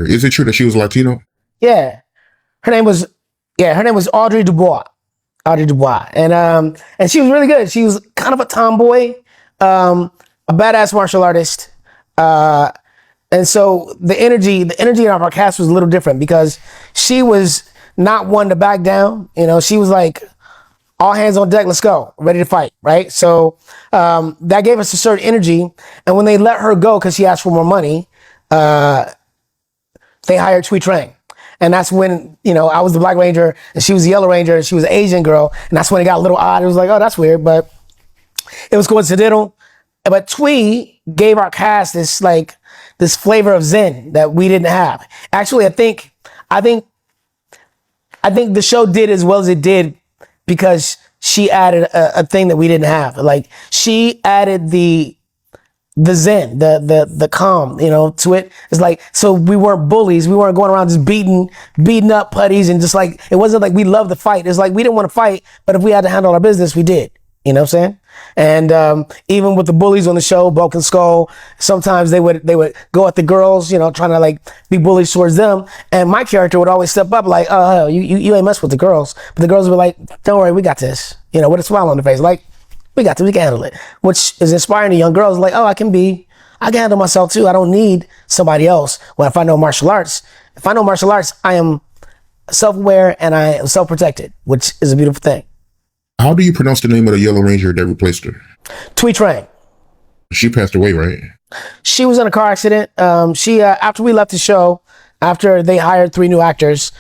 Is it true that she was Latino? Yeah, her name was Audrey Dubois. Audrey Dubois, and she was really good. She was kind of a tomboy, a badass martial artist, and so the energy of our cast was a little different because she was not one to back down. You know, she was like, all hands on deck, let's go, ready to fight, right? So that gave us a certain energy. And when they let her go because she asked for more money, they hired Thuy Trang. And that's when, you know, I was the Black Ranger and she was the Yellow Ranger and she was an Asian girl. And that's when it got a little odd. It was like, oh, that's weird, but it was coincidental. But Thuy gave our cast this flavor of Zen that we didn't have. Actually, I think the show did as well as it did because she added a thing that we didn't have. Like, she added the zen, the calm, you know, to it. It's like, so we weren't bullies. We weren't going around just beating up putties and just like, it wasn't like we loved the fight. It's like, we didn't want to fight, but if we had to handle our business, we did. You know what I'm saying? And even with the bullies on the show, Broken Skull, sometimes they would go at the girls, you know, trying to like be bullies towards them. And my character would always step up like, oh, you ain't mess with the girls. But the girls would be like, don't worry, we got this. You know, with a smile on their face, like, we got this, we can handle it. Which is inspiring to young girls, like, oh, I can handle myself too. I don't need somebody else. Well, if I know martial arts, I am self-aware and I am self-protected, which is a beautiful thing. How do you pronounce the name of the Yellow Ranger that replaced her? Thuy Trang. She passed away, right? She was in a car accident. She after we left the show, after they hired 3 new actors,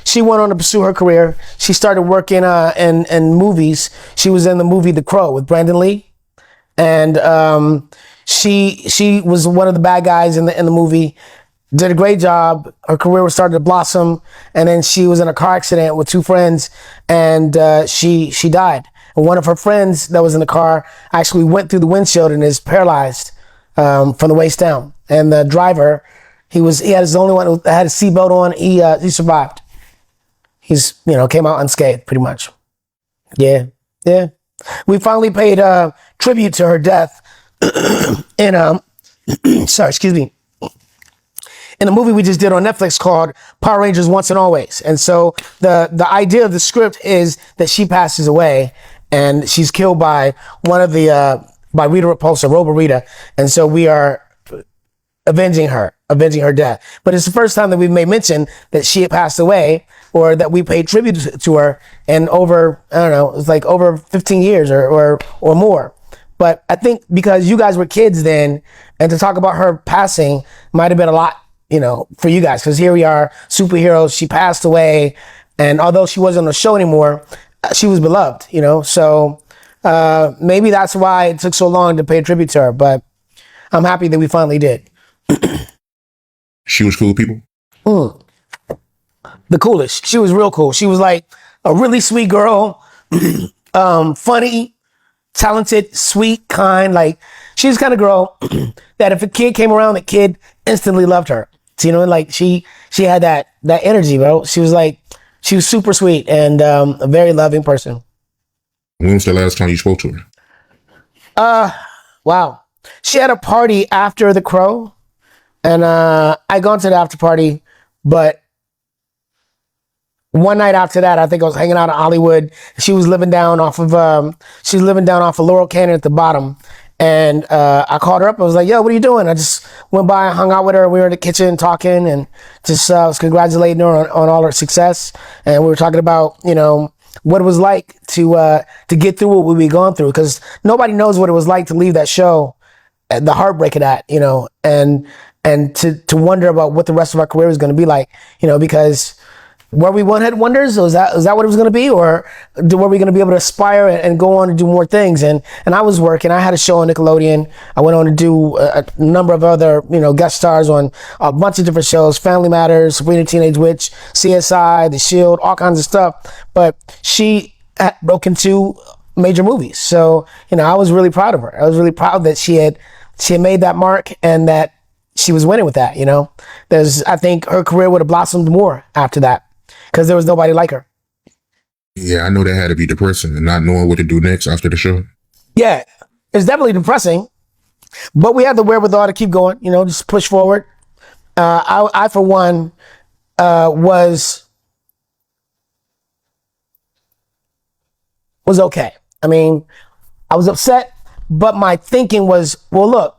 she went on to pursue her career. She started working in movies. She was in the movie The Crow with Brandon Lee, and she was one of the bad guys in the movie. Did a great job. Her career was starting to blossom, and then she was in a car accident with 2 friends, and she died. And one of her friends that was in the car actually went through the windshield and is paralyzed from the waist down. And the driver, he had his only one that had a seatbelt on. He survived. He's, you know, came out unscathed pretty much. Yeah. We finally paid tribute to her death in sorry, excuse me. In a movie we just did on Netflix called Power Rangers Once and Always. And so the idea of the script is that she passes away and she's killed by one of the, by Rita Repulsa, Robo Rita. And so we are avenging her death. But it's the first time that we've made mention that she had passed away or that we paid tribute to her in over, I don't know, it's like over 15 years or more. But I think because you guys were kids then, and to talk about her passing might have been a lot, you know, for you guys, because here we are, superheroes. She passed away, and although she wasn't on the show anymore, she was beloved, you know. So maybe that's why it took so long to pay tribute to her. But I'm happy that we finally did. She was cool with people? The coolest. She was real cool. She was like a really sweet girl, funny, talented, sweet, kind. Like, she's the kind of girl that if a kid came around, the kid instantly loved her. So, you know, like she had that energy, bro. She was super sweet and a very loving person. When was the last time you spoke to her? Wow. She had a party after The Crow, and I gone to the after party, but one night after that, I think I was hanging out in Hollywood. She was living down off of Laurel Canyon at the bottom. And I called her up. I was like, yo, what are you doing? I just went by and hung out with her. We were in the kitchen talking and just was congratulating her on all her success. And we were talking about, you know, what it was like to get through what we'd gone through. Because nobody knows what it was like to leave that show, the heartbreak of that, you know, and to wonder about what the rest of our career was going to be like, you know, because were we one-hit wonders? Was that what it was going to be? Or were we going to be able to aspire and go on and do more things? And I was working. I had a show on Nickelodeon. I went on to do a number of other, you know, guest stars on a bunch of different shows. Family Matters, Sabrina Teenage Witch, CSI, The Shield, all kinds of stuff. But she had broken 2 major movies. So, you know, I was really proud of her. I was really proud that she had made that mark and that she was winning with that, you know. I think her career would have blossomed more after that, because there was nobody like her. Yeah, I know that had to be depressing and not knowing what to do next after the show. Yeah, it's definitely depressing, but we had the wherewithal to keep going, you know, just push forward. I for one, was okay. I mean, I was upset, but my thinking was, well, look,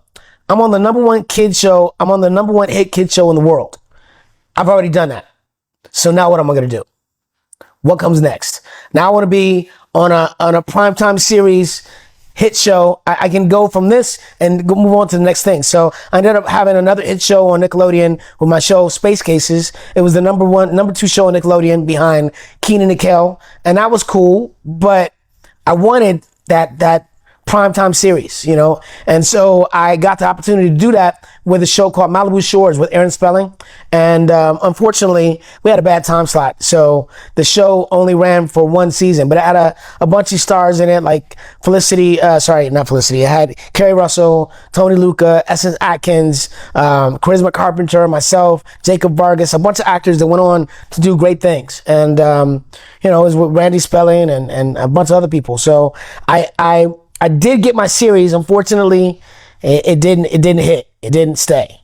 I'm on the number one kid show. I'm on the number one hit kid show in the world. I've already done that. So now what am I going to do? What comes next? Now I want to be on a primetime series hit show. I can go from this and move on to the next thing. So I ended up having another hit show on Nickelodeon with my show Space Cases. It was the number two show on Nickelodeon behind Keenan and Kel, and that was cool. But I wanted that primetime series, you know? And so I got the opportunity to do that with a show called Malibu Shores with Aaron Spelling. And unfortunately, we had a bad time slot. So the show only ran for one season, but it had a bunch of stars in it, like It had Kerry Russell, Tony Luca, Essence Atkins, Charisma Carpenter, myself, Jacob Vargas, a bunch of actors that went on to do great things. And, it was with Randy Spelling and a bunch of other people. So I did get my series. Unfortunately, it didn't hit. It didn't stay.